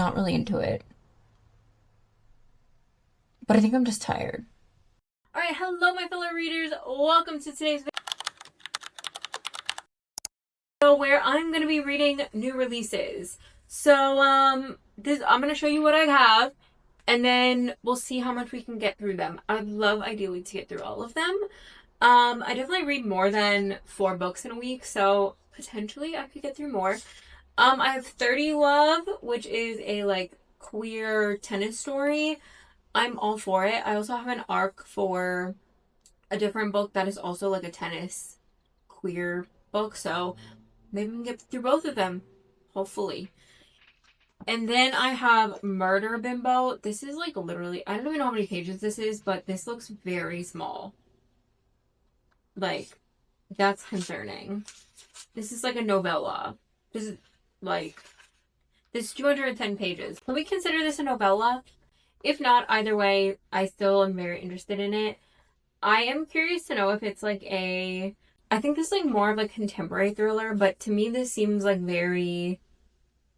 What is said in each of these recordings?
not really into it. But I think I'm just tired. Alright, hello my fellow readers. Welcome to today's video where I'm going to be reading new releases. So, I'm going to show you what I have, and then we'll see how much we can get through them. I'd love, ideally, to get through all of them. I definitely read more than 4 books in a week, so potentially I could get through more. I have 30 Love, which is a, queer tennis story. I'm all for it. I also have an arc for a different book that is also, a tennis queer book, so maybe we can get through both of them, hopefully. And then I have Murder Bimbo. This is, literally, I don't even know how many pages this is, but this looks very small. That's concerning. This is, a novella. This is, this is 210 pages. Can we consider this a novella? If not, either way, I still am very interested in it. I am curious to know if it's, I think this is, more of a contemporary thriller, but to me this seems, very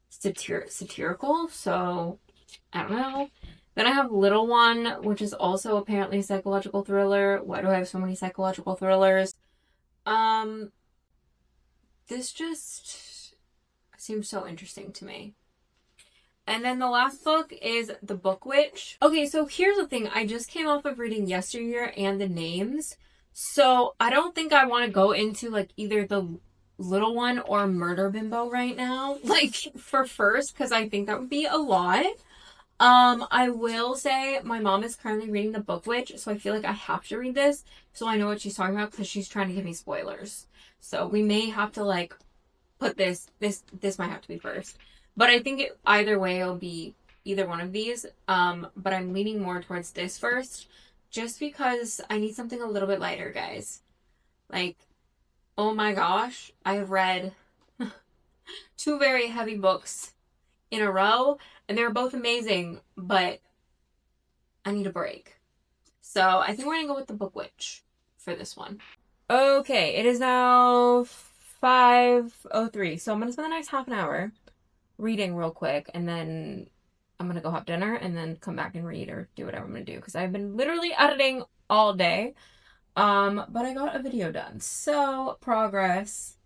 satirical, so I don't know. Then I have Little One, which is also apparently a psychological thriller. Why do I have so many psychological thrillers? This just seems so interesting to me. And then the last book is The Book Witch. Okay, so here's the thing. I just came off of reading Yesteryear and The Names, so I don't think I want to go into, either The Little One or Murder Bimbo right now, for first, because I think that would be a lot. I will say my mom is currently reading The Book Witch, so I feel like I have to read this so I know what she's talking about, because she's trying to give me spoilers. So we may have to, put this might have to be first. But I think either way it'll be either one of these. But I'm leaning more towards this first, just because I need something a little bit lighter, guys. Oh my gosh, I have read 2 very heavy books in a row, and they're both amazing, but I need a break. So I think we're gonna go with The Book Witch for this one. Okay, it is now 5:03, so I'm gonna spend the next half an hour reading real quick, and then I'm gonna go have dinner and then come back and read or do whatever I'm gonna do, because I've been literally editing all day. But I got a video done, so progress,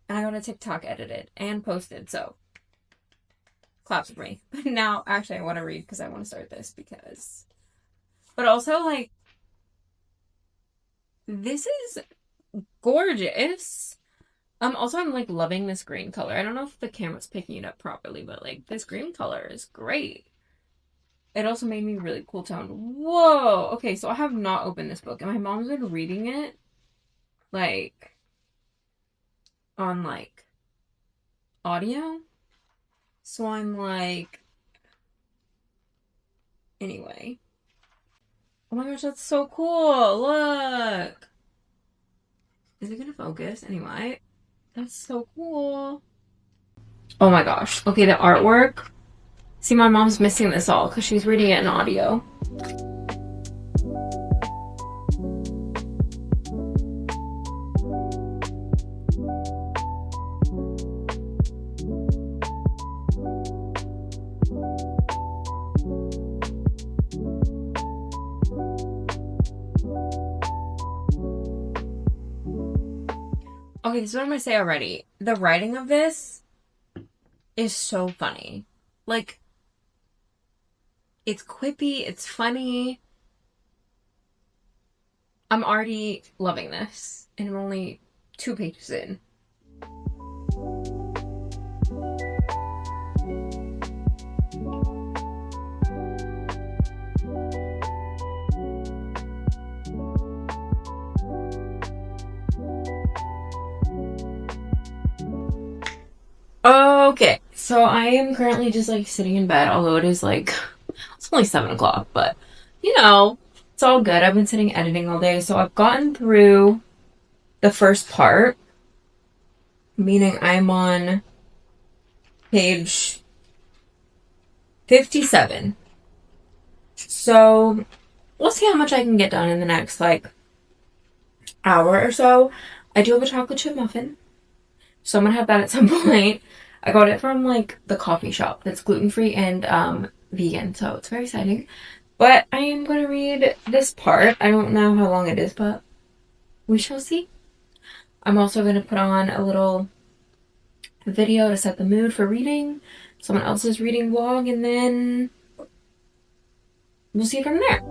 and I got a TikTok edited and posted, so claps for me. But now, actually, I want to read because I want to start this, but also, this is gorgeous. Also, I'm, loving this green color. I don't know if the camera's picking it up properly, but, this green color is great. It also made me really cool tone. Whoa! Okay, so I have not opened this book, and my mom's been reading it, on, audio. So I'm, anyway. Oh my gosh, that's so cool! Look! Is it gonna focus? Anyway. That's so cool. Oh my gosh. Okay, the artwork. See, my mom's missing this all because she's reading it in audio. Okay, so what I'm gonna say already. The writing of this is so funny. It's quippy, it's funny. I'm already loving this, and I'm only 2 pages in. Okay, so I am currently just sitting in bed, although it is it's only 7 o'clock, but it's all good. I've been sitting editing all day, so I've gotten through the first part, meaning I'm on page 57. So we'll see how much I can get done in the next hour or so. I do have a chocolate chip muffin, so I'm gonna have that at some point. I got it from like the coffee shop that's gluten-free and vegan, so it's very exciting. But I am going to read this part. I don't know how long it is, but we shall see. I'm also going to put on a little video to set the mood for reading, someone else's reading vlog, and then we'll see from there.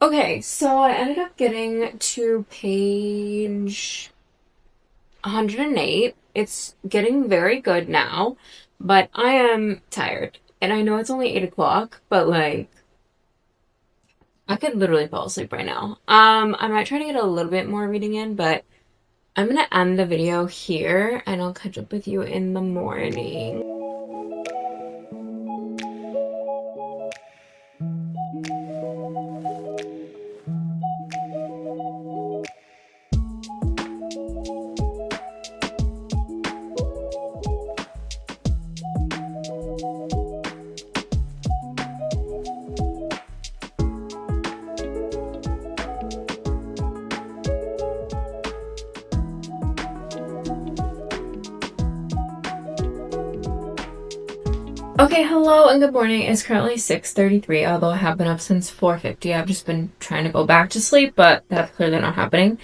Okay, so I ended up getting to page 108. It's getting very good now, but I am tired. And I know it's only 8 o'clock, but like, I could literally fall asleep right now. I might try to get a little bit more reading in, but I'm gonna end the video here and I'll catch up with you in the morning. Okay, hello and good morning. It's currently 6:33, although I have been up since 4:50. I've just been trying to go back to sleep, but that's clearly not happening.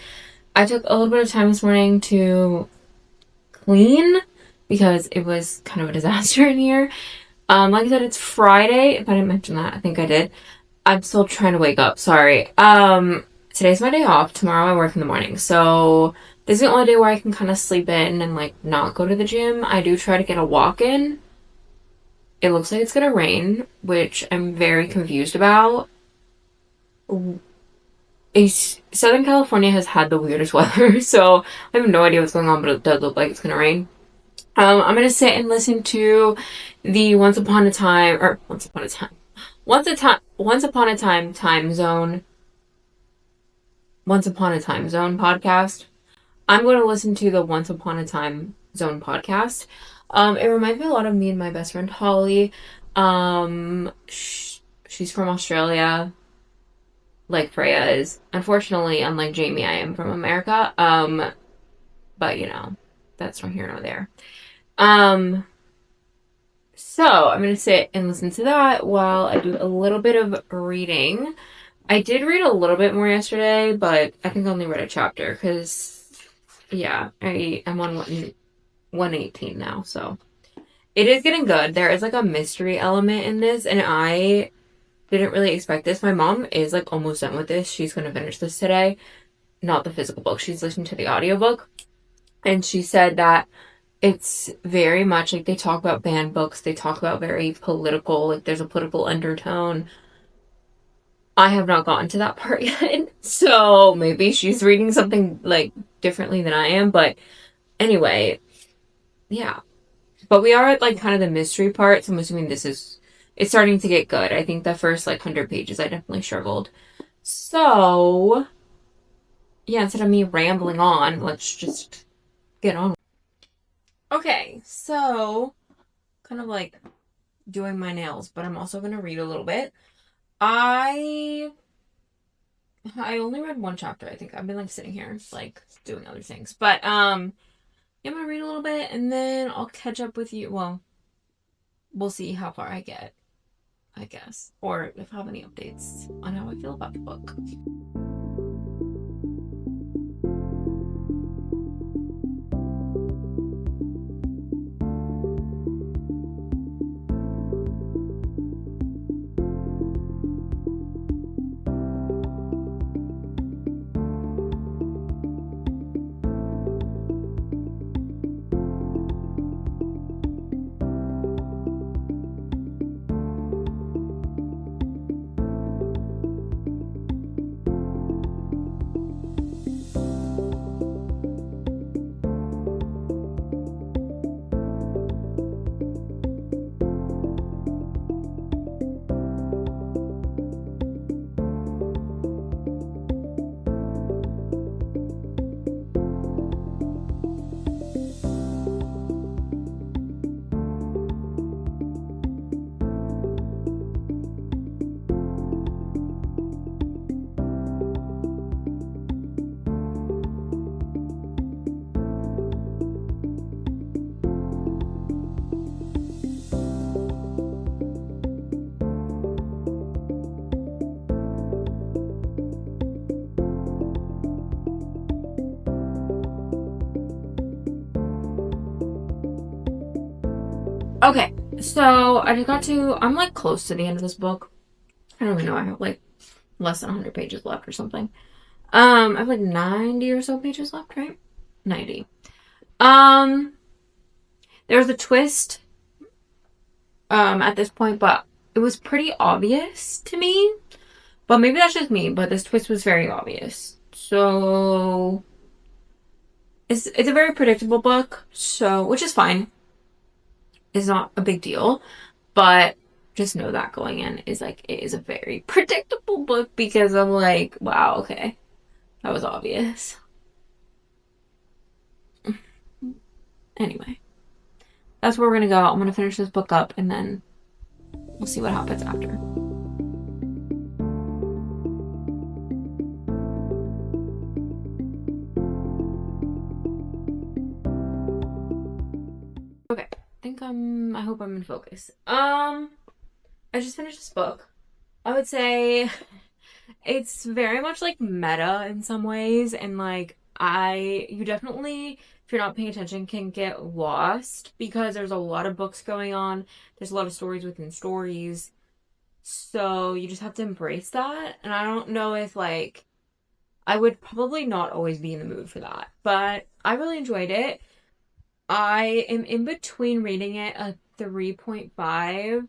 I took a little bit of time this morning to clean because it was kind of a disaster in here. Like I said, it's Friday. If I didn't mention that, I think I did. I'm still trying to wake up, sorry. Today's my day off. Tomorrow I work in the morning. So this is the only day where I can kind of sleep in and like not go to the gym. I do try to get a walk in. It looks like it's gonna rain, which I'm very confused about. Southern California has had the weirdest weather, so I have no idea what's going on, but it does look like it's gonna rain. I'm gonna sit and listen to the Once Upon a Time podcast. I'm going to listen to the Once Upon a Time Zone podcast. It reminds me a lot of me and my best friend Holly. She's from Australia, like Freya is. Unfortunately, unlike Jamie, I am from America. But you know, that's not here nor there. So I'm gonna sit and listen to that while I do a little bit of reading. I did read a little bit more yesterday, but I think I only read a chapter because, yeah, I'm on 118 now, so it is getting good. There is like a mystery element in this, and I didn't really expect this. My mom is like almost done with this. She's gonna finish this today. Not the physical book. She's listening to the audiobook. And she said that it's very much like they talk about banned books. They talk about very political, like there's a political undertone. I have not gotten to that part yet. So maybe she's reading something like differently than I am. But anyway, yeah. But we are at like kind of the mystery part. So I'm assuming it's starting to get good. I think the first like 100 pages I definitely struggled. So yeah, instead of me rambling on, let's just get on. Okay, so kind of like doing my nails, but I'm also going to read a little bit. I only read one chapter, I think. I've been like sitting here like doing other things. But I'm gonna read a little bit and then I'll catch up with you. Well, we'll see how far I get, I guess. Or if I have any updates on how I feel about the book. Okay, so I just got to, I'm like close to the end of this book. I don't even know, I have like less than 100 pages left or something. I have like 90 or so pages left, right? 90. Um, there's a twist, at this point, but it was pretty obvious to me. But maybe that's just me, but this twist was very obvious. So, it's a very predictable book, so, which is fine. It's not a big deal. But just know that going in is like, it is a very predictable book because I'm like, wow, okay, that was obvious. Anyway, that's where we're gonna go. I'm gonna finish this book up and then we'll see what happens after. Okay, I hope I'm in focus. I just finished this book. I would say it's very much like meta in some ways, and like you definitely, if you're not paying attention, can get lost because there's a lot of books going on. There's a lot of stories within stories. So you just have to embrace that. And I don't know if like I would probably not always be in the mood for that, but I really enjoyed it. I am in between rating it a 3.5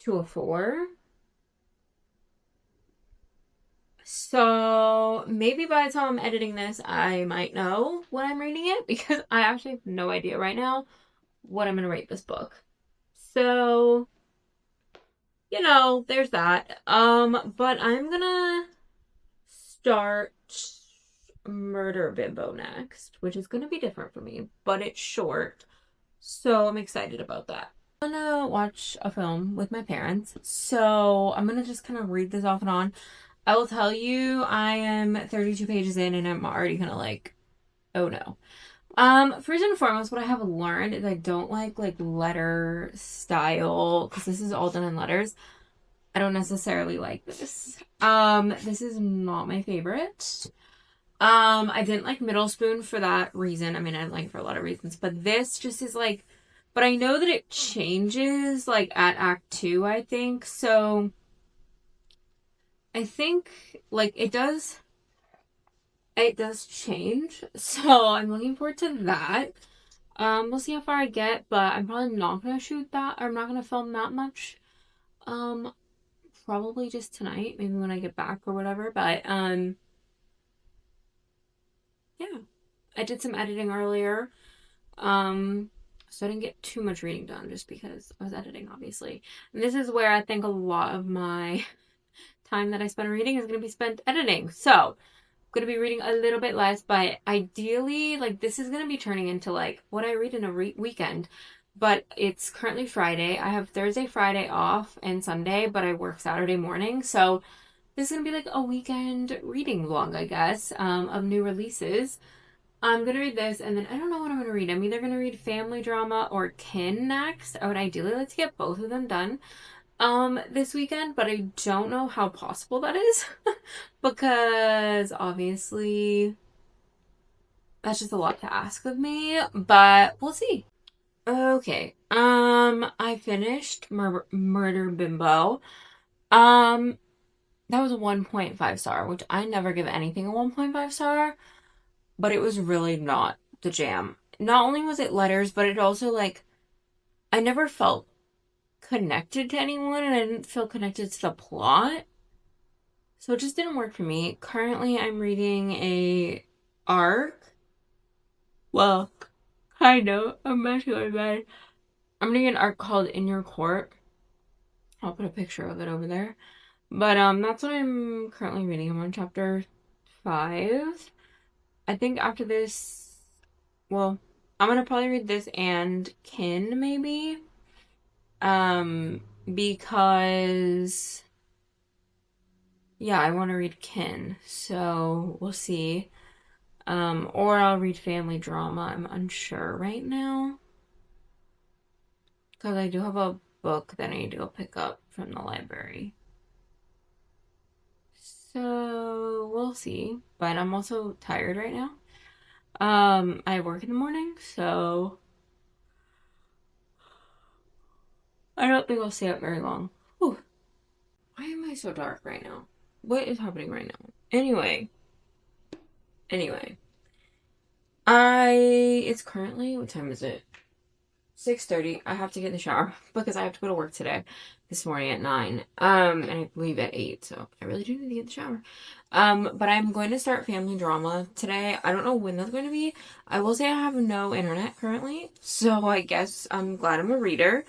to a 4. So maybe by the time I'm editing this, I might know what I'm rating it because I actually have no idea right now what I'm going to rate this book. So, there's that. But I'm going to start Murder Bimbo next, which is going to be different for me, but it's short. So I'm excited about that. I'm gonna watch a film with my parents, so I'm gonna just kind of read this off and on. I will tell you, I am 32 pages in and I'm already kind of like, oh no. First and foremost, what I have learned is I don't like letter style because this is all done in letters. I don't necessarily like this. This is not my favorite. I didn't like Middle Spoon for that reason. I mean, I didn't like it for a lot of reasons, but this just is like, but I know that it changes like at Act 2, I think. So I think like it does change. So I'm looking forward to that. We'll see how far I get, but I'm probably not gonna shoot that, or I'm not gonna film that much. Um, Probably just tonight, maybe when I get back or whatever. But yeah, I did some editing earlier. So I didn't get too much reading done just because I was editing, obviously. And this is where I think a lot of my time that I spend reading is gonna be spent editing. So going to be reading a little bit less, but ideally, like, this is going to be turning into like what I read in a weekend. But it's currently Friday. I have Thursday, Friday off, and Sunday, but I work Saturday morning. So this is going to be like a weekend reading vlog, I guess, of new releases. I'm going to read this, and then I don't know what I'm going to read. I'm either going to read family drama or kin next. I would ideally like to get both of them done this weekend, but I don't know how possible that is because obviously that's just a lot to ask of me, but we'll see. Okay. I finished Murder Bimbo. Um that was a 1.5 star, which I never give anything a 1.5 star, but it was really not the jam. Not only was it letters, but it also like I never felt connected to anyone and I didn't feel connected to the plot. So it just didn't work for me. Currently, I'm reading a arc. Well, kind of. I'm actually bad. I'm reading an arc called In Your Court. I'll put a picture of it over there. But that's what I'm currently reading. I'm on chapter 5. I think after this, well, I'm gonna probably read this and Kin maybe. Because yeah, I want to read Kin. So we'll see. Or I'll read family drama. I'm unsure right now. Because I do have a book that I need to go pick up from the library. So we'll see. But I'm also tired right now. I work in the morning, so I don't think I'll stay up very long. Whew. Why am I so dark right now? What is happening right now? Anyway. It's currently, what time is it? 6:30. I have to get in the shower because I have to go to work today, this morning at 9. And I leave at 8, so I really do need to get in the shower. But I'm going to start family drama today. I don't know when that's going to be. I will say I have no internet currently, so I guess I'm glad I'm a reader.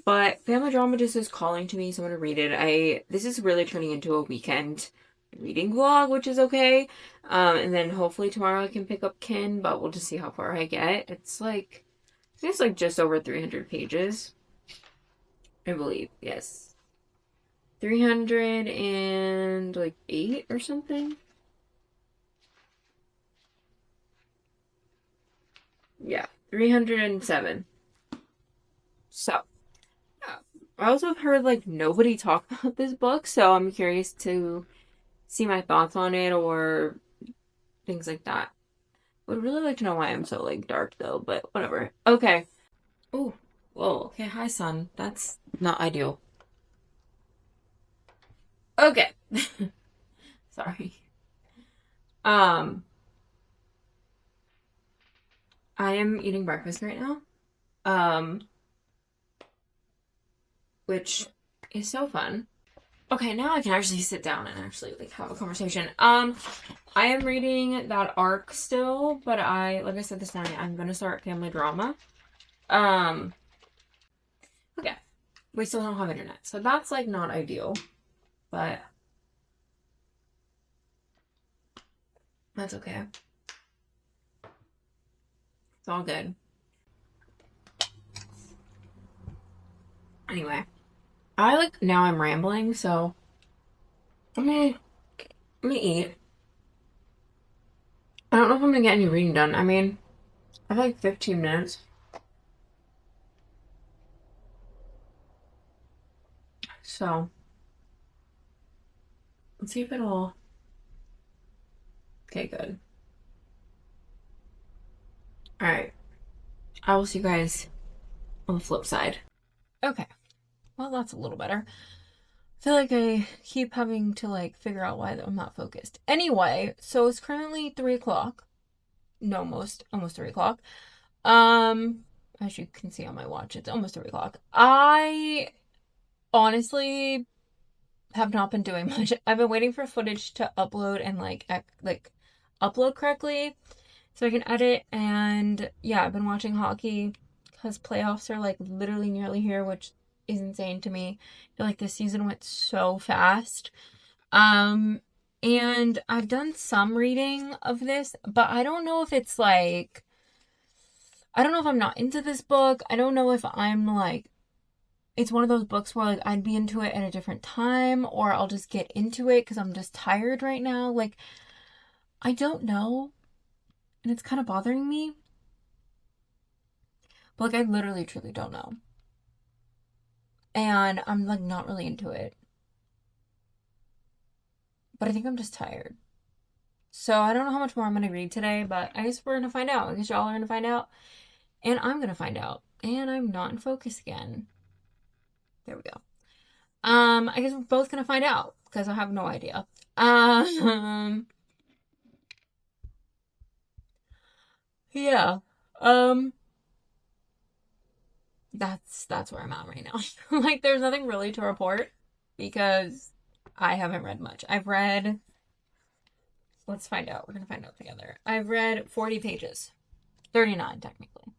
But family drama just is calling to me, so I'm gonna read it. This is really turning into a weekend reading vlog, which is okay. And then hopefully tomorrow I can pick up Kin, but we'll just see how far I get. I think it's like just over 300 pages, I believe. Yes, 308 or something. Yeah, 307. So. I also heard like nobody talk about this book, so I'm curious to see my thoughts on it or things like that. Would really like to know why I'm so like dark though, but whatever. Okay. Oh, whoa. Okay, hi sun. That's not ideal. Okay. Sorry. Um, I am eating breakfast right now. Um, which is so fun. Okay, now I can actually sit down and actually like have a conversation. I am reading that arc still, but like I said this morning, I'm gonna start family drama. Um, okay. We still don't have internet, so that's like not ideal, but that's okay. It's all good. Anyway, now I'm rambling, so let me eat. I don't know if I'm gonna get any reading done. I mean, I have like 15 minutes. So let's see if it'll. Okay, good. All right. I will see you guys on the flip side. Okay. Well, that's a little better. I feel like I keep having to like figure out why I'm not focused. Anyway, so it's currently 3 o'clock. No, almost 3 o'clock. Um, as you can see on my watch, it's almost 3 o'clock. I honestly have not been doing much. I've been waiting for footage to upload and like upload correctly so I can edit. And yeah, I've been watching hockey because playoffs are like literally nearly here, which is insane to me. I feel like this season went so fast. Um, and I've done some reading of this, but I don't know if it's like, I don't know if I'm not into this book. I don't know if I'm like, it's one of those books where like I'd be into it at a different time, or I'll just get into it because I'm just tired right now. Like, I don't know. And it's kind of bothering me. But like, I literally truly don't know. And I'm like not really into it. But I think I'm just tired. So I don't know how much more I'm going to read today, but I guess we're going to find out. I guess y'all are going to find out. And I'm going to find out. And I'm not in focus again. There we go. I guess we're both going to find out because I have no idea. Yeah. Um, that's where I'm at right now. Like, there's nothing really to report because I haven't read much. Let's find out. We're gonna find out together. I've read 40 pages. 39 technically.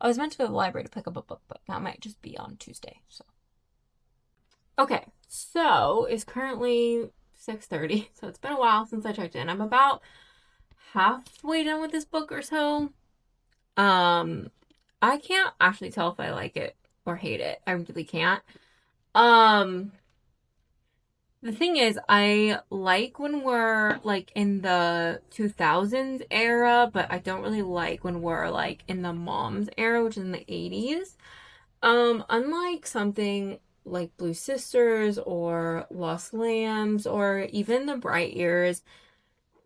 I was meant to go to the library to pick up a book, but that might just be on Tuesday. So okay, so it's currently 6:30. So it's been a while since I checked in. I'm about halfway done with this book or so. I can't actually tell if I like it or hate it. I really can't. Um, the thing is, I like when we're like in the 2000s era, but I don't really like when we're like in the mom's era, which is in the 80s. Unlike something like Blue Sisters or Lost Lambs or even The Bright Years,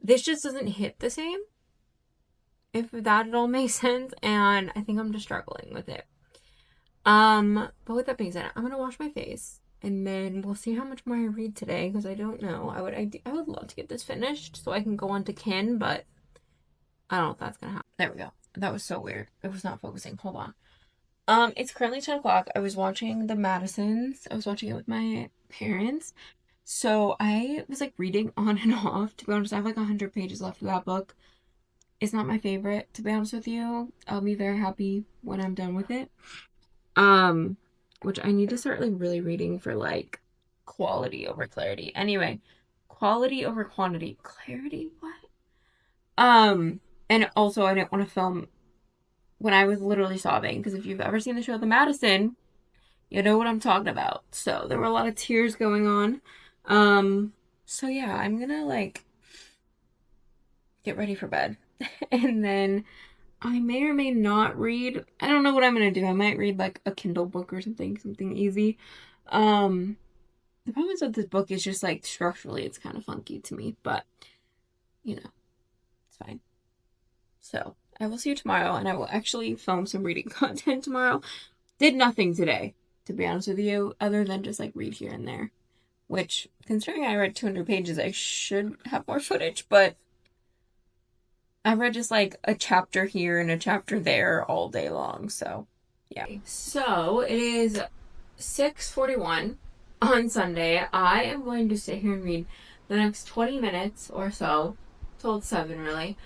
this just doesn't hit the same, if that at all makes sense, and I think I'm just struggling with it. But with that being said, I'm gonna wash my face and then we'll see how much more I read today because I don't know. I would love to get this finished so I can go on to kin, but I don't know if that's gonna happen. There we go. That was so weird. It was not focusing. Hold on. It's currently 10 o'clock. I was watching The Madisons. I was watching it with my parents. So I was like reading on and off. To be honest, I have like 100 pages left of that book. It's not my favorite, to be honest with you. I'll be very happy when I'm done with it. Um, which I need to start like really reading for like quality over clarity. Anyway, quality over quantity. Clarity? What? And also I didn't want to film when I was literally sobbing because if you've ever seen the show The Madison, you know what I'm talking about. So there were a lot of tears going on. So yeah, I'm gonna like get ready for bed. And then I may or may not read. I don't know what I'm gonna do. I might read like a Kindle book or something easy. Um, the problem is with this book is just like structurally it's kind of funky to me, but you know, it's fine. So I will see you tomorrow, and I will actually film some reading content tomorrow. Did nothing today, to be honest with you, other than just like read here and there. Which, considering I read 200 pages, I should have more footage, but I read just like a chapter here and a chapter there all day long, so yeah. So it is 6:41 on Sunday. I am going to sit here and read the next 20 minutes or so, till it's 7 really,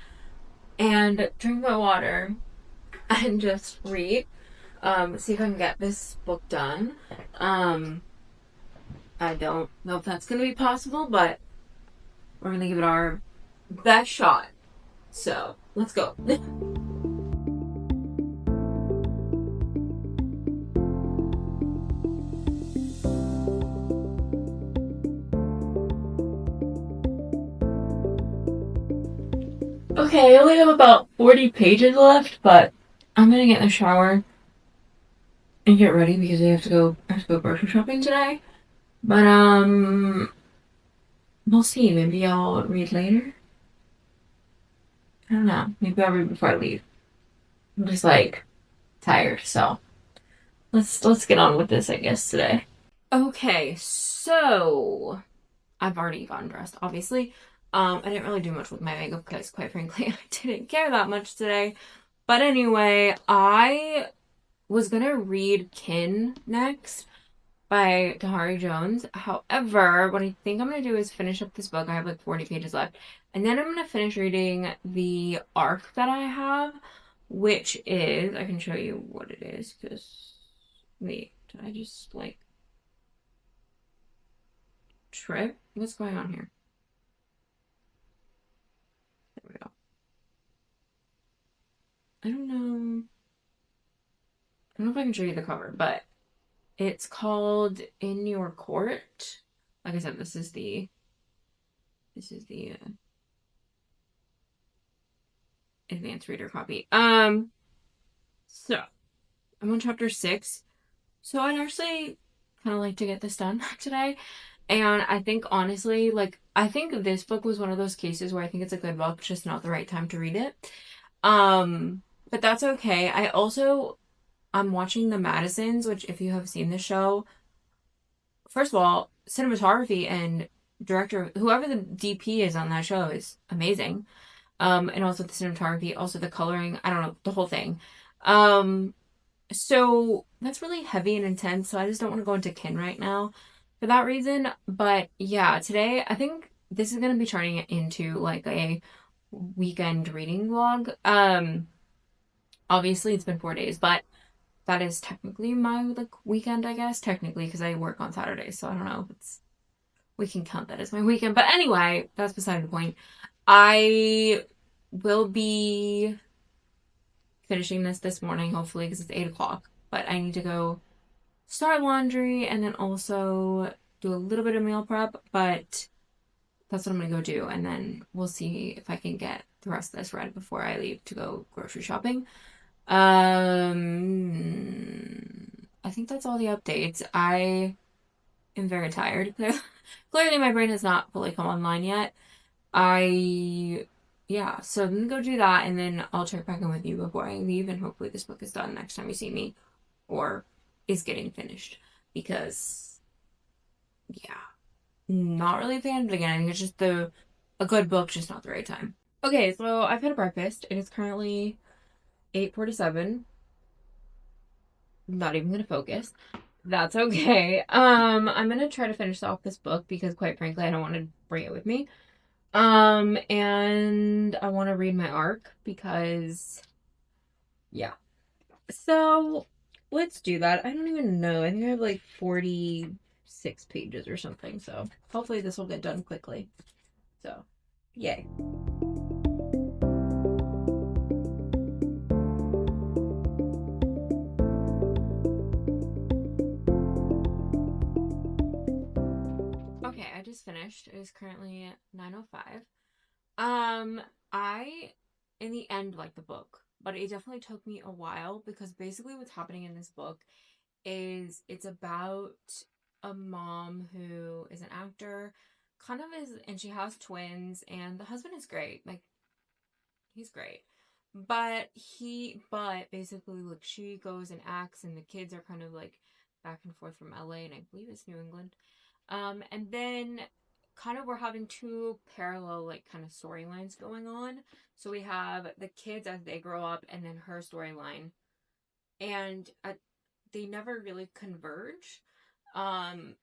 and drink my water and just read. See if I can get this book done. I don't know if that's gonna be possible, but we're gonna give it our best shot. So let's go. Okay, I only have about 40 pages left, but I'm gonna get in the shower and get ready because I have to go grocery shopping today. But we'll see. Maybe I'll read later. I don't know. Maybe I'll read before I leave. I'm just like tired, so let's get on with this, I guess, today. Okay, so I've already gotten dressed, obviously. I didn't really do much with my makeup because, quite frankly, I didn't care that much today. But anyway, I was gonna read Kin next by Tahari Jones. However, what I think I'm gonna do is finish up this book. I have like 40 pages left. And then I'm gonna finish reading the arc that I have, which is, I can show you what it is, because, wait, did I just like trip? What's going on here? There we go. I don't know. I don't know if I can show you the cover, but it's called In Your Court. Like I said, this is the advanced reader copy. So I'm on chapter 6. So I'd actually kind of like to get this done today. And I think honestly, like I think this book was one of those cases where I think it's a good book, just not the right time to read it. But that's okay. I'm watching The Madisons, which if you have seen the show, first of all, cinematography and director, whoever the DP is on that show is amazing. And also the cinematography, also the coloring, I don't know, the whole thing. So that's really heavy and intense, so I just don't want to go into kin right now for that reason. But yeah, today I think this is gonna be turning it into like a weekend reading vlog. Obviously it's been 4 days, but that is technically my like weekend, I guess, technically, because I work on Saturdays, so I don't know if it's we can count that as my weekend. But anyway, that's beside the point. I will be finishing this morning, hopefully, because it's 8 o'clock. But I need to go start laundry and then also do a little bit of meal prep. But that's what I'm going to go do. And then we'll see if I can get the rest of this read before I leave to go grocery shopping. I think that's all the updates. I am very tired. Clearly my brain has not fully come online yet. Yeah, so I'm gonna go do that and then I'll check back in with you before I leave and hopefully this book is done next time you see me. Or is getting finished because, yeah, not really a fan. But again, I think it's just a good book, just not the right time. Okay, so I've had a breakfast. It is currently 8:47. Not even gonna focus. That's okay. I'm gonna try to finish off this book because quite frankly, I don't want to bring it with me. And I want to read my arc because yeah. So let's do that. I don't even know. I think I have like 46 pages or something. So hopefully this will get done quickly. So, yay. Okay, I just finished. It is currently 9:05. Um, I in the end like the book, but it definitely took me a while because basically what's happening in this book is it's about a mom who is an actor, kind of is, and she has twins, and the husband is great. Like, he's great. But basically, like, she goes and acts, and the kids are kind of like back and forth from LA, and I believe it's New England. And then kind of we're having two parallel, like, kind of storylines going on. So we have the kids as they grow up, and then her storyline. And they never really converge.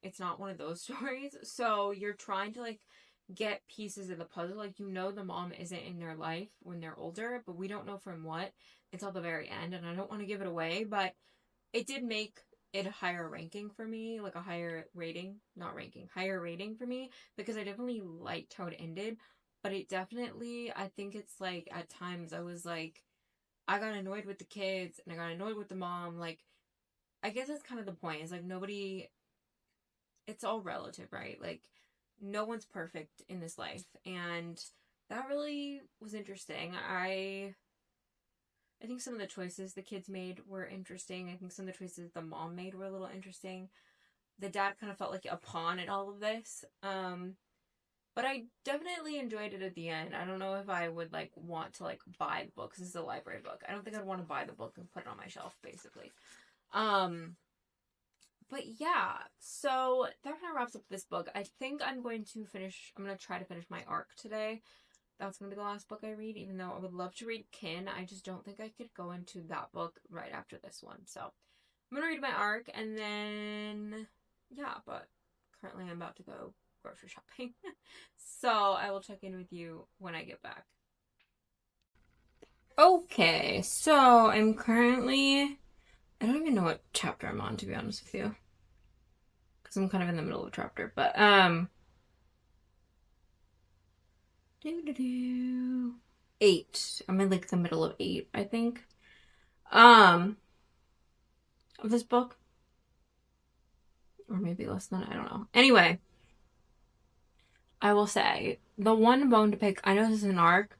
It's not one of those stories. So you're trying to like get pieces of the puzzle. Like, you know, the mom isn't in their life when they're older, but we don't know from what until the very end. And I don't want to give it away, but it did make it a higher ranking for me, like a higher rating, not ranking, higher rating for me because I definitely liked how it ended. But it definitely, I think it's like at times I was like, I got annoyed with the kids and I got annoyed with the mom. Like, I guess that's kind of the point. Is like nobody, it's all relative, right? Like, no one's perfect in this life. And that really was interesting. I think some of the choices the kids made were interesting. I think some of the choices the mom made were a little interesting. The dad kind of felt like a pawn in all of this. But I definitely enjoyed it at the end. I don't know if I would like want to like buy the book. This is a library book. I don't think I'd want to buy the book and put it on my shelf, basically. Um, but yeah, so that kind of wraps up this book. I think I'm going to try to finish my arc today. That's going to be the last book I read, even though I would love to read Kin. I just don't think I could go into that book right after this one. So I'm going to read my arc and then, yeah, but currently I'm about to go grocery shopping. So I will check in with you when I get back. Okay, so I'm currently, I don't even know what chapter I'm on, to be honest with you, because I'm kind of in the middle of a chapter. But eight. I'm in like the middle of eight, I think. Um, of this book, or maybe less than, I don't know. Anyway, I will say the one bone to pick. I know this is an arc,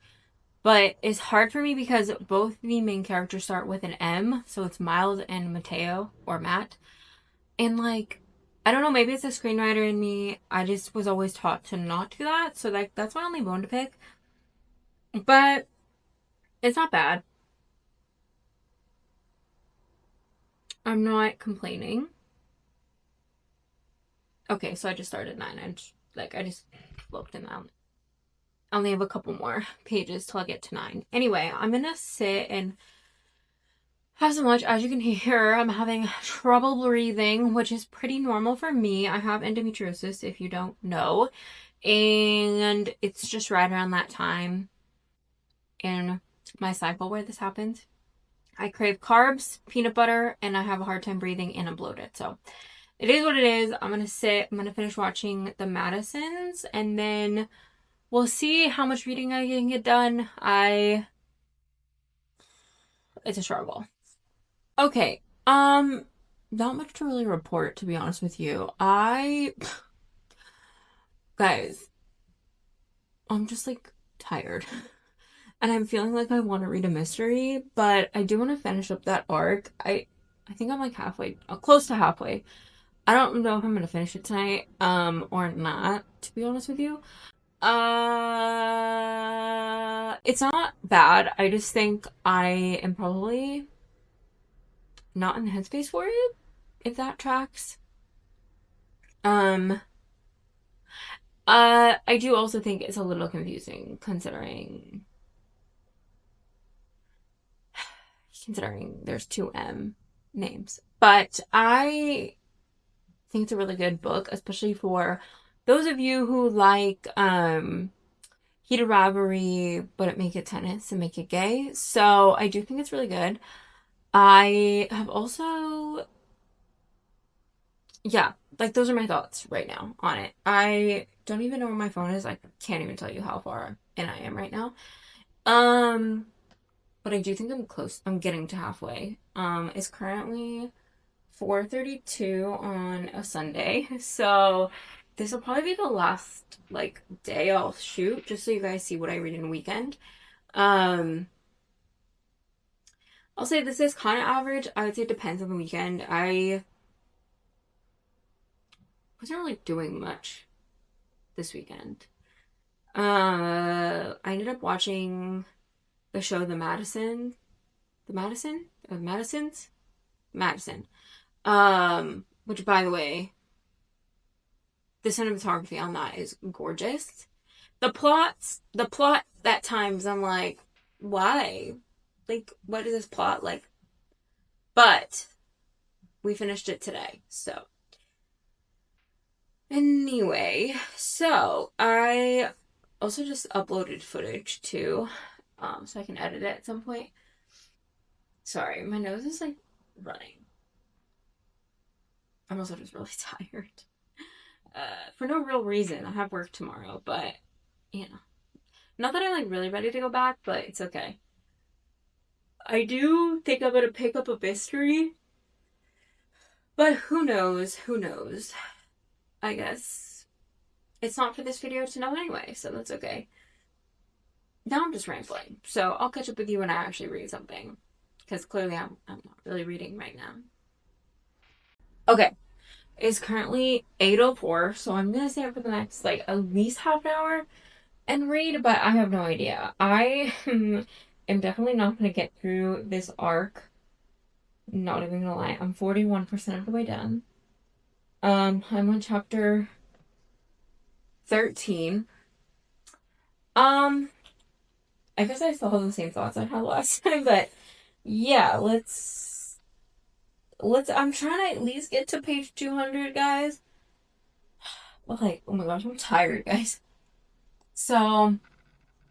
but it's hard for me because both the main characters start with an M, so it's Miles and Mateo or Matt. And like, I don't know, maybe it's a screenwriter in me. I just was always taught to not do that. So like that's my only bone to pick. But it's not bad. I'm not complaining. Okay, so I just started nine. I just looked and I only have a couple more pages till I get to nine. Anyway, I'm gonna sit and have some lunch. As you can hear, I'm having trouble breathing, which is pretty normal for me. I have endometriosis, if you don't know. And it's just right around that time in my cycle where this happens. I crave carbs, peanut butter, and I have a hard time breathing and I'm bloated. So it is what it is. I'm going to sit. I'm going to finish watching The Madisons and then we'll see how much reading I can get done. It's a struggle. Okay. Not much to really report, to be honest with you. Guys, I'm just like tired. And I'm feeling like I want to read a mystery, but I do want to finish up that arc. I think I'm like halfway, close to halfway. I don't know if I'm gonna finish it tonight, or not, to be honest with you. It's not bad. I just think I am probably not in the headspace for it. if that tracks. I do also think it's a little confusing considering there's two M names. But I think it's a really good book, especially for those of you who like heated rivalry, but it make it tennis and make it gay. So I do think it's really good. I have also, yeah, like those are my thoughts right now on it. I don't even know where my phone is. I can't even tell you how far in I am right now. Um, but I do think I'm close. I'm getting to halfway. It's currently 4:32 on a Sunday. So this will probably be the last like day I'll shoot, just so you guys see what I read in a weekend. Um, I'll say this is kind of average. I would say it depends on the weekend. I wasn't really doing much this weekend. I ended up watching the show Madison. Which by the way, the cinematography on that is gorgeous. The plot at times I'm like, why? Like, what is this plot like? But we finished it today, so anyway, so I also just uploaded footage too, so I can edit it at some point. Sorry, my nose is like running. I'm also just really tired. For no real reason. I have work tomorrow, but you know, not that I'm like really ready to go back, but it's okay. I do think I'm gonna pick up a mystery, but who knows? Who knows? I guess it's not for this video to know anyway, so that's okay. Now I'm just rambling, so I'll catch up with you when I actually read something, because clearly I'm not really reading right now. Okay, it's currently 8:04, so I'm gonna stay up for the next like at least half an hour and read, but I have no idea. I am definitely not gonna get through this arc. Not even gonna lie, I'm 41% of the way done. I'm on chapter 13. I guess I still have the same thoughts I had last time, but yeah, I'm trying to at least get to page 200, guys. But like, oh my gosh, I'm tired, guys. So,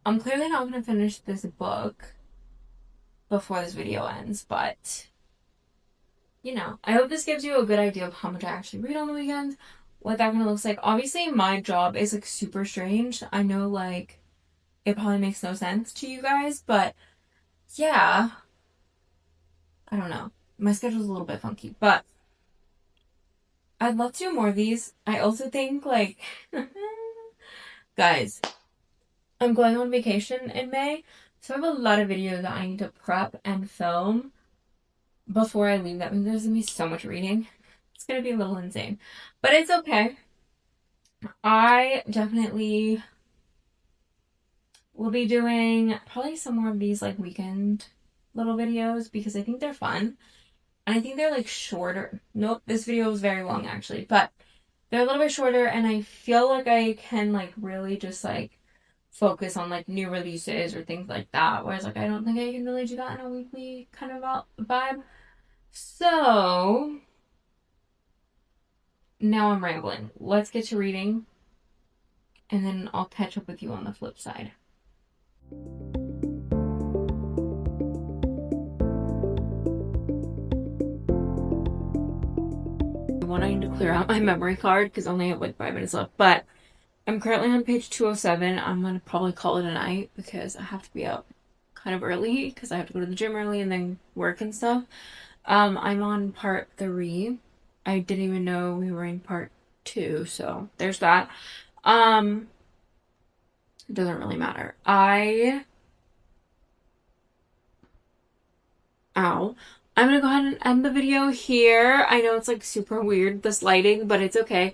I'm clearly not gonna finish this book before this video ends, but you know, I hope this gives you a good idea of how much I actually read on the weekends, what that kind of looks like. Obviously, my job is like super strange. I know, like, it probably makes no sense to you guys, but yeah, I don't know. My schedule's a little bit funky, but I'd love to do more of these. I also think, like, guys, I'm going on vacation in May, so I have a lot of videos that I need to prep and film before I leave. That means there's gonna be so much reading. It's gonna be a little insane, but it's okay. I definitely will be doing probably some more of these like weekend little videos because I think they're fun. And I think they're like shorter. Nope, this video was very long actually, but they're a little bit shorter and I feel like I can like really just like focus on like new releases or things like that. Whereas like I don't think I can really do that in a weekly kind of vibe. So now I'm rambling. Let's get to reading and then I'll catch up with you on the flip side. I need to clear out my memory card because I only have like 5 minutes left. But I'm currently on page 207. I'm gonna probably call it a night because I have to be up kind of early because I have to go to the gym early and then work and stuff. I'm on part 3. I didn't even know we were in part 2, so there's that. It doesn't really matter. Ow. I'm gonna go ahead and end the video here. I know it's like super weird, this lighting, but it's okay.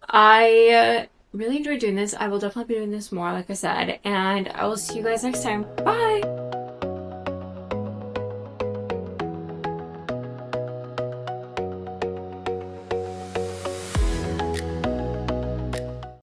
I really enjoyed doing this. I will definitely be doing this more, like I said, and I will see you guys next time. Bye!